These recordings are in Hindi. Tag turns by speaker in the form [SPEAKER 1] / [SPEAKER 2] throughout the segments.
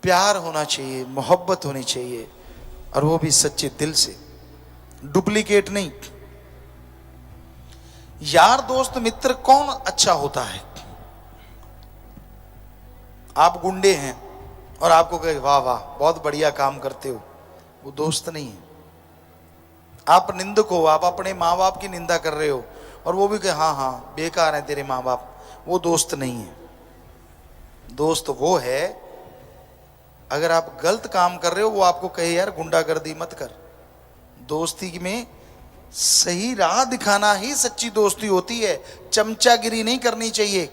[SPEAKER 1] प्यार होना चाहिए, मोहब्बत होनी चाहिए, और वो भी सच्चे दिल से, डुप्लीकेट नहीं। यार दोस्त मित्र कौन अच्छा होता है? आप गुंडे हैं और आपको कहे वाह वाह बहुत बढ़िया काम करते हो, वो दोस्त नहीं है। आप निंदक हो, आप अपने माँ बाप की निंदा कर रहे हो और वो भी कहे हाँ हाँ बेकार है तेरे माँ बाप, वो दोस्त नहीं है। दोस्त वो है अगर आप गलत काम कर रहे हो वो आपको कहे यार गुंडागर्दी मत कर। दोस्ती में सही राह दिखाना ही सच्ची दोस्ती होती है, चमचागिरी नहीं करनी चाहिए।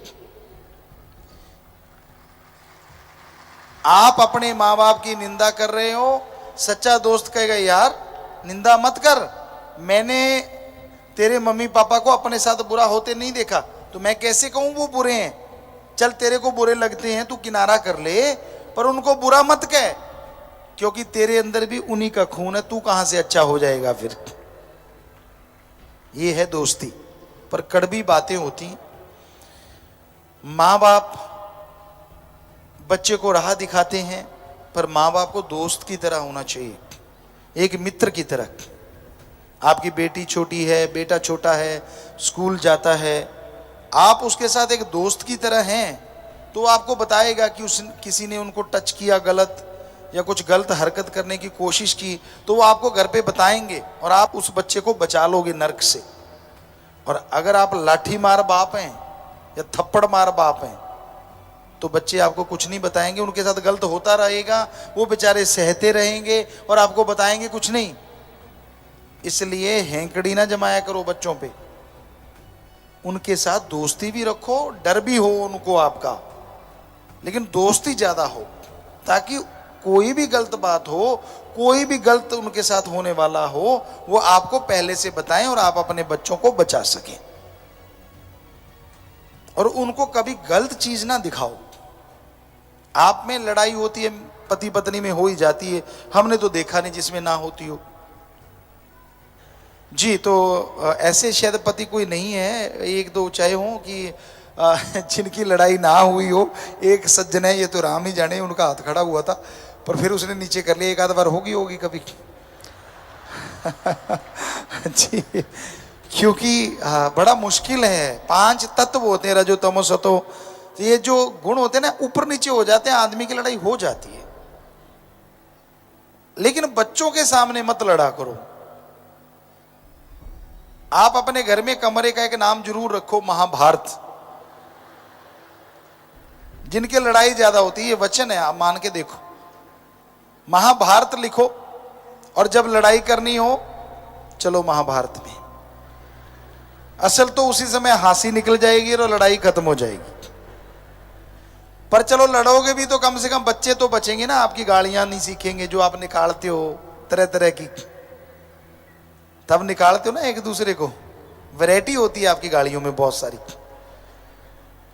[SPEAKER 1] आप अपने माँ बाप की निंदा कर रहे हो, सच्चा दोस्त कहेगा यार निंदा मत कर, मैंने तेरे मम्मी पापा को अपने साथ बुरा होते नहीं देखा, तो मैं कैसे कहूं वो बुरे हैं। चल तेरे को बुरे लगते हैं तू किनारा कर ले, पर उनको बुरा मत कह, क्योंकि तेरे अंदर भी उन्हीं का खून है, तू कहां से अच्छा हो जाएगा फिर। ये है दोस्ती। पर कड़वी बातें होती। माँ बाप बच्चे को राह दिखाते हैं, पर माँ बाप को दोस्त की तरह होना चाहिए, एक मित्र की तरह। आपकी बेटी छोटी है, बेटा छोटा है, स्कूल जाता है, आप उसके साथ एक दोस्त की तरह हैं, तो आपको बताएगा कि किसी ने उनको टच किया गलत या कुछ गलत हरकत करने की कोशिश की, तो वो आपको घर पे बताएंगे और आप उस बच्चे को बचा लोगे नरक से। और अगर आप लाठी मार बाप हैं या थप्पड़ मार बाप हैं तो बच्चे आपको कुछ नहीं बताएंगे, उनके साथ गलत होता रहेगा, वो बेचारे सहते रहेंगे और आपको बताएंगे कुछ नहीं। इसलिए हैंकड़ी ना जमाया करो बच्चों पे, उनके साथ दोस्ती भी रखो, डर भी हो उनको आपका, लेकिन दोस्ती ज्यादा हो, ताकि कोई भी गलत बात हो, कोई भी गलत उनके साथ होने वाला हो, वो आपको पहले से बताएं और आप अपने बच्चों को बचा सकें। और उनको कभी गलत चीज ना दिखाओ। आप में लड़ाई होती है, पति पत्नी में हो ही जाती है, हमने तो देखा नहीं जिसमें ना होती हो जी। तो ऐसे शायद पति कोई नहीं है, एक दो चाहे हो कि जिनकी लड़ाई ना हुई हो। एक सज्जन है, ये तो राम ही जाने, उनका हाथ खड़ा हुआ था पर फिर उसने नीचे कर लिया, एक आध बार होगी कभी जी, क्योंकि बड़ा मुश्किल है। 5 तत्व होते हैं, रजो तमो सतो, तो ये जो गुण होते हैं ना ऊपर नीचे हो जाते हैं, आदमी की लड़ाई हो जाती है। लेकिन बच्चों के सामने मत लड़ा करो। आप अपने घर में कमरे का एक नाम जरूर रखो, महाभारत। जिनकी लड़ाई ज्यादा होती है, ये वचन है, आप मान के देखो, महाभारत लिखो, और जब लड़ाई करनी हो चलो महाभारत में। असल तो उसी समय हंसी निकल जाएगी और लड़ाई खत्म हो जाएगी। पर चलो लड़ोगे भी तो कम से कम बच्चे तो बचेंगे ना, आपकी गालियां नहीं सीखेंगे जो आप निकालते हो तरह तरह की, तब निकालते हो ना एक दूसरे को। वैरायटी होती है आपकी गालियों में बहुत सारी,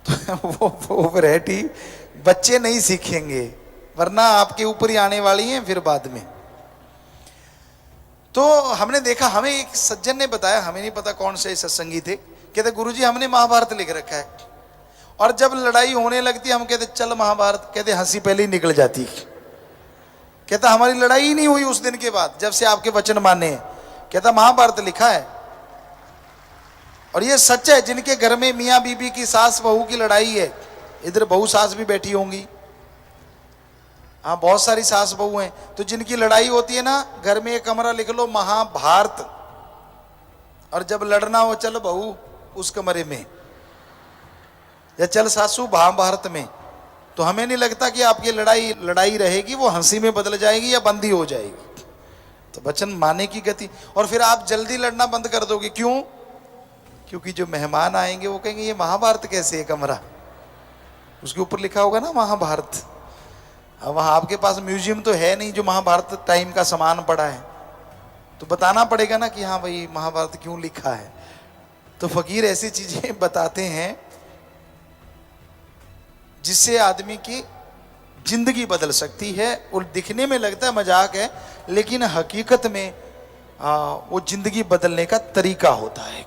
[SPEAKER 1] तो वो वैरायटी बच्चे नहीं सीखेंगे, वरना आपके ऊपर ही आने वाली हैं फिर बाद में। तो हमने देखा, हमें एक सज्जन ने बताया, हमें नहीं पता कौन से सत्संगी थे, कहते गुरुजी हमने महाभारत लिख रखा है, और जब लड़ाई होने लगती हम कहते चल महाभारत, कहते हंसी पहले ही निकल जाती। कहता हमारी लड़ाई ही नहीं हुई उस दिन के बाद जब से आपके वचन माने। कहता महाभारत लिखा है, और ये सच है। जिनके घर में मियाँ बीबी की, सास बहू की लड़ाई है, इधर बहू सास भी बैठी होंगी, हाँ बहुत सारी सास बहू हैं, तो जिनकी लड़ाई होती है ना, घर में एक कमरा लिख लो महाभारत, और जब लड़ना हो चल बहू उस कमरे में, या चल सासू महाभारत में। तो हमें नहीं लगता कि आपकी लड़ाई रहेगी, वो हंसी में बदल जाएगी या बंदी हो जाएगी। तो वचन माने की गति, और फिर आप जल्दी लड़ना बंद कर दोगे। क्यों? क्योंकि जो मेहमान आएंगे वो कहेंगे ये महाभारत कैसे है कमरा, उसके ऊपर लिखा होगा ना महाभारत। अब वहां आपके पास म्यूजियम तो है नहीं जो महाभारत टाइम का सामान पड़ा है, तो बताना पड़ेगा ना कि हाँ भाई महाभारत क्यों लिखा है। तो फकीर ऐसी चीजें बताते हैं जिससे आदमी की जिंदगी बदल सकती है। और दिखने में लगता है मजाक है, लेकिन हकीकत में वो जिंदगी बदलने का तरीका होता है।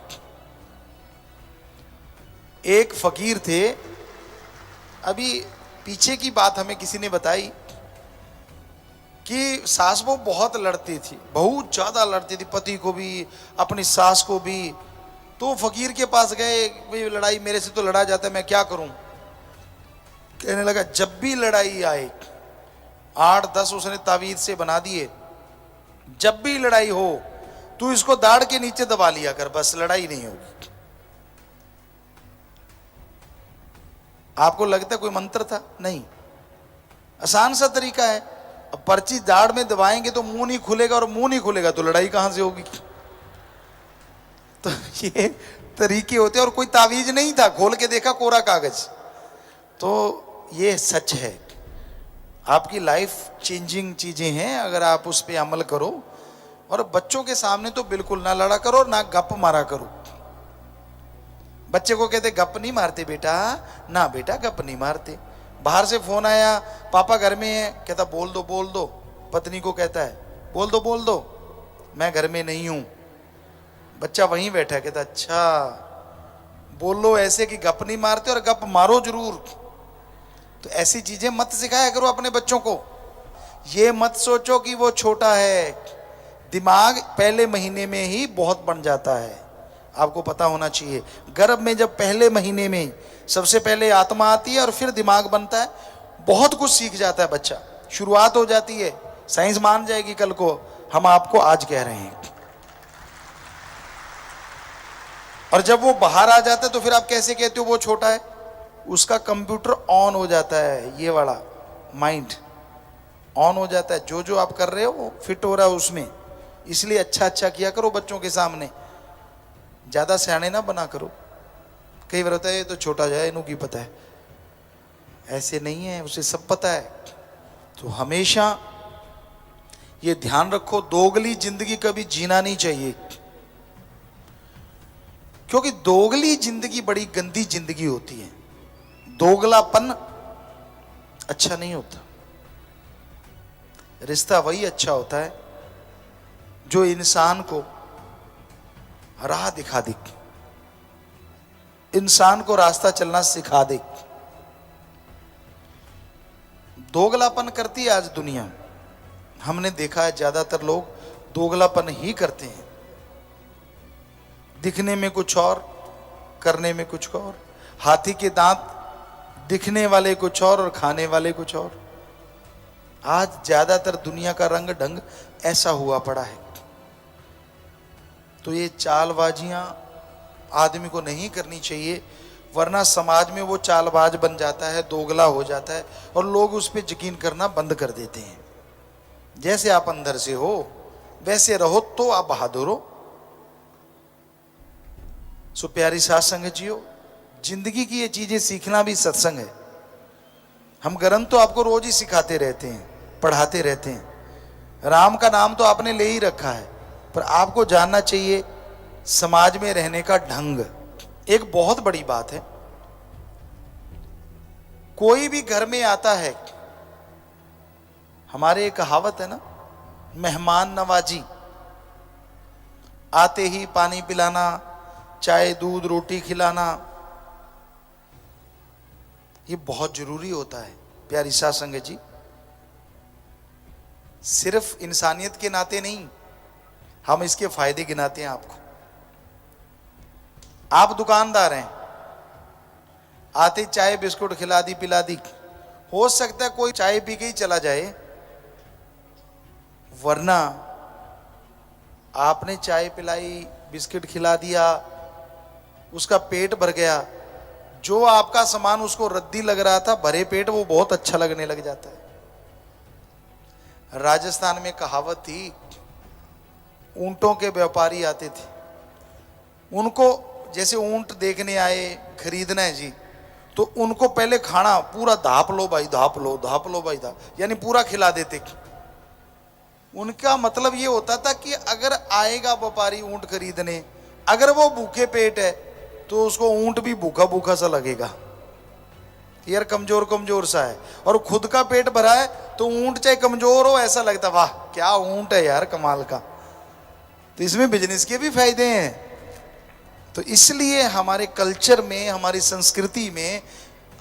[SPEAKER 1] एक फकीर थे, अभी पीछे की बात हमें किसी ने बताई, कि सास वो बहुत लड़ती थी, बहुत ज्यादा लड़ती थी, पति को भी अपनी सास को भी। तो फकीर के पास गए, भाई लड़ाई मेरे से तो लड़ा जाता है, मैं क्या करूं। कहने लगा जब भी लड़ाई आए, 8-10 उसने तावीज से बना दिए, जब भी लड़ाई हो तू इसको दाढ़ के नीचे दबा लिया कर, बस लड़ाई नहीं होगी। आपको लगता है कोई मंत्र था? नहीं, आसान सा तरीका है। अब पर्ची दाढ़ में दबाएंगे तो मुंह नहीं खुलेगा, और मुंह नहीं खुलेगा तो लड़ाई कहां से होगी। तो ये तरीके होते हैं। और कोई तावीज नहीं था, खोल के देखा कोरा कागज। तो ये सच है, आपकी लाइफ चेंजिंग चीजें हैं अगर आप उस पर अमल करो। और बच्चों के सामने तो बिल्कुल ना लड़ा करो, ना गप मारा करो। बच्चे को कहते गप नहीं मारते बेटा, ना बेटा गप नहीं मारते। बाहर से फोन आया, पापा घर में है, कहता बोल दो बोल दो। पत्नी को कहता है बोल दो मैं घर में नहीं हूं। बच्चा वहीं बैठा है, कहता अच्छा बोल लो ऐसे कि गप नहीं मारते, और गप मारो जरूर। तो ऐसी चीजें मत सिखाया करो अपने बच्चों को। ये मत सोचो कि वो छोटा है, दिमाग पहले महीने में ही बहुत बन जाता है। आपको पता होना चाहिए, गर्भ में जब पहले महीने में सबसे पहले आत्मा आती है और फिर दिमाग बनता है। बहुत कुछ सीख जाता है बच्चा, शुरुआत हो जाती है। साइंस मान जाएगी कल को, हम आपको आज कह रहे हैं। और जब वो बाहर आ जाता है तो फिर आप कैसे कहते हो वो छोटा है? उसका कंप्यूटर ऑन हो जाता है, ये वाला माइंड ऑन हो जाता है। जो जो आप कर रहे हो वो फिट हो रहा है उसमें। इसलिए अच्छा किया करो बच्चों के सामने, ज्यादा सियाने ना बना करो। कई बार होता है ये तो छोटा जाए, इन्हों की पता है, ऐसे नहीं है, उसे सब पता है। तो हमेशा ये ध्यान रखो, दोगली जिंदगी कभी जीना नहीं चाहिए, क्योंकि दोगली जिंदगी बड़ी गंदी जिंदगी होती है। दोगलापन अच्छा नहीं होता। रिश्ता वही अच्छा होता है जो इंसान को राह दिखा दे, इंसान को रास्ता चलना सिखा दे। दोगलापन करती है आज दुनिया, हमने देखा है ज्यादातर लोग दोगलापन ही करते हैं। दिखने में कुछ और, करने में कुछ और। हाथी के दांत दिखने वाले कुछ और खाने वाले कुछ और। आज ज्यादातर दुनिया का रंग ढंग ऐसा हुआ पड़ा है। तो ये चालबाजियां आदमी को नहीं करनी चाहिए, वरना समाज में वो चालबाज बन जाता है, दोगला हो जाता है, और लोग उस पर यकीन करना बंद कर देते हैं। जैसे आप अंदर से हो वैसे रहो तो आप बहादुर हो। सो प्यारी साथ संगत जियो, जिंदगी की ये चीजें सीखना भी सत्संग है। हम ग्रंथ तो आपको रोज ही सिखाते रहते हैं, पढ़ाते रहते हैं। राम का नाम तो आपने ले ही रखा है, पर आपको जानना चाहिए समाज में रहने का ढंग। एक बहुत बड़ी बात है, कोई भी घर में आता है, हमारे एक कहावत है ना, मेहमान नवाजी। आते ही पानी पिलाना, चाय दूध रोटी खिलाना, ये बहुत जरूरी होता है प्यारी साथ संगत जी। सिर्फ इंसानियत के नाते नहीं, हम इसके फायदे गिनाते हैं आपको। आप दुकानदार हैं, आते चाय बिस्कुट खिला दी पिला दी, हो सकता है कोई चाय पी के ही चला जाए, वरना आपने चाय पिलाई बिस्किट खिला दिया, उसका पेट भर गया। जो आपका सामान उसको रद्दी लग रहा था, भरे पेट वो बहुत अच्छा लगने लग जाता है। राजस्थान में कहावत थी, ऊंटों के व्यापारी आते थे, उनको जैसे ऊंट देखने आए, खरीदना है जी, तो उनको पहले खाना पूरा धाप लो भाई, धाप लो, धाप लो भाई, धाप, यानी पूरा खिला देते। उनका मतलब ये होता था कि अगर आएगा व्यापारी ऊंट खरीदने, अगर वो भूखे पेट है तो उसको ऊंट भी भूखा भूखा सा लगेगा, यार कमजोर कमजोर सा है। और खुद का पेट भरा है तो ऊंट चाहे कमजोर हो, ऐसा लगता वाह क्या ऊंट है यार, कमाल का। तो इसमें बिजनेस के भी फायदे हैं। तो इसलिए हमारे कल्चर में, हमारी संस्कृति में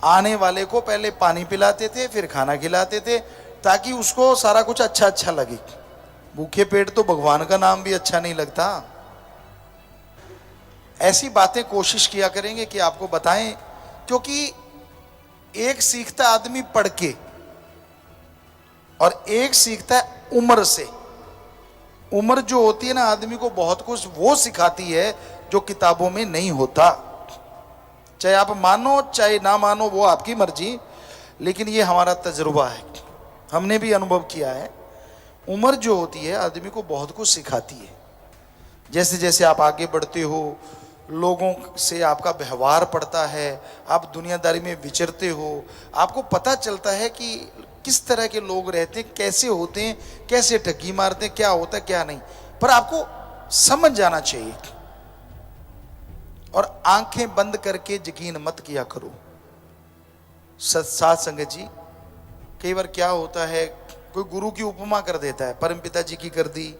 [SPEAKER 1] आने वाले को पहले पानी पिलाते थे, फिर खाना खिलाते थे, ताकि उसको सारा कुछ अच्छा अच्छा लगे। भूखे पेट तो भगवान का नाम भी अच्छा नहीं लगता। ऐसी बातें कोशिश किया करेंगे कि आपको बताएं, क्योंकि एक सीखता आदमी पढ़ के और एक सीखता है उम्र से। उम्र जो होती है ना, आदमी को बहुत कुछ वो सिखाती है जो किताबों में नहीं होता। चाहे आप मानो चाहे ना मानो, वो आपकी मर्जी, लेकिन ये हमारा तजुर्बा है, हमने भी अनुभव किया है। उम्र जो होती है आदमी को बहुत कुछ सिखाती है। जैसे जैसे आप आगे बढ़ते हो, लोगों से आपका व्यवहार पड़ता है, आप दुनियादारी में विचरते हो, आपको पता चलता है कि किस तरह के लोग रहते हैं, कैसे होते हैं, कैसे ठगी मारते हैं, क्या होता है क्या नहीं। पर आपको समझ जाना चाहिए। और आंखें बंद करके यकीन मत किया करो। साथ संगत जी, कई बार क्या होता है, कोई गुरु की उपमा कर देता है, परमपिता जी की कर दी,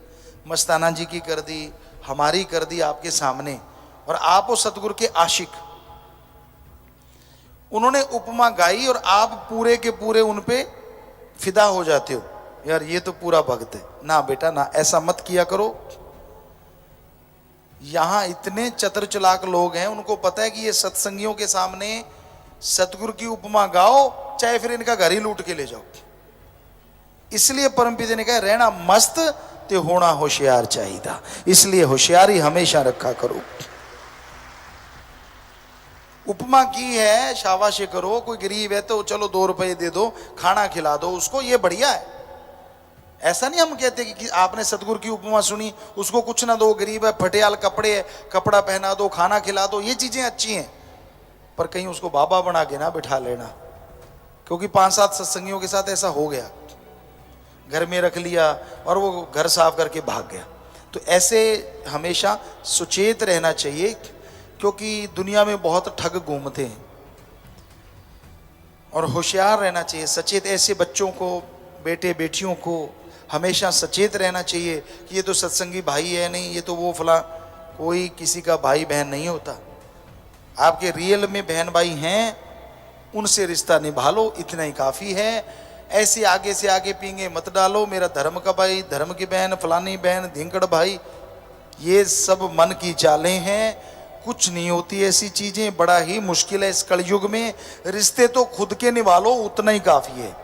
[SPEAKER 1] मस्ताना जी की कर दी, हमारी कर दी आपके सामने, और आप वो सतगुरु के आशिक, उन्होंने उपमा गाई और आप पूरे के पूरे उन पे फिदा हो जाते हो, यार ये तो पूरा भक्त है। ना बेटा ना, ऐसा मत किया करो। यहां इतने चतुर चालाक लोग हैं, उनको पता है कि ये सत्संगियों के सामने सतगुरु की उपमा गाओ, चाहे फिर इनका घर ही लूट के ले जाओ। इसलिए परमपिता ने कहा, रहना मस्त ते होना होशियार चाहिए। इसलिए होशियारी हमेशा रखा करो। उपमा की है, शाबाशी करो। कोई गरीब है तो चलो 2 रुपए दे दो, खाना खिला दो उसको, ये बढ़िया है। ऐसा नहीं हम कहते कि आपने सतगुरु की उपमा सुनी, उसको कुछ ना दो, गरीब है, फटेयाल कपड़े है, कपड़ा पहना दो, खाना खिला दो, ये चीजें अच्छी हैं। पर कहीं उसको बाबा बना के ना बिठा लेना, क्योंकि 5-7 सत्संगियों के साथ ऐसा हो गया, घर में रख लिया और वो घर साफ करके भाग गया। तो ऐसे हमेशा सुचेत रहना चाहिए, क्योंकि दुनिया में बहुत ठग घूमते हैं, और होशियार रहना चाहिए, सचेत। ऐसे बच्चों को, बेटे बेटियों को हमेशा सचेत रहना चाहिए कि ये तो सत्संगी भाई है, नहीं ये तो वो फला। कोई किसी का भाई बहन नहीं होता। आपके रियल में बहन भाई हैं, उनसे रिश्ता निभा लो, इतना ही काफ़ी है। ऐसे आगे से आगे पींगे मत डालो, मेरा धर्म का भाई, धर्म की बहन, फलानी बहन, धिंकड़ भाई, ये सब मन की चालें हैं। कुछ नहीं होती ऐसी चीज़ें, बड़ा ही मुश्किल है इस कलयुग में। रिश्ते तो खुद के निभा लो, उतना ही काफ़ी है।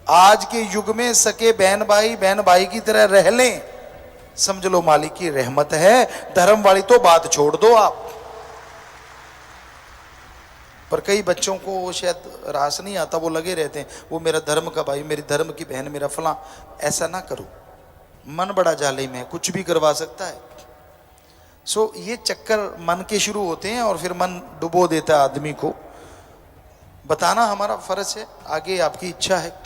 [SPEAKER 1] आज के युग में सके बहन भाई की तरह रह लें, समझ लो मालिक की रहमत है। धर्म वाली तो बात छोड़ दो आप। पर कई बच्चों को शायद रास नहीं आता, वो लगे रहते हैं, वो मेरा धर्म का भाई, मेरी धर्म की बहन, मेरा फलां। ऐसा ना करो, मन बड़ा जालिम है, कुछ भी करवा सकता है। सो ये चक्कर मन के शुरू होते हैं और फिर मन डुबो देता है आदमी को। बताना हमारा फर्ज है, आगे आपकी इच्छा है।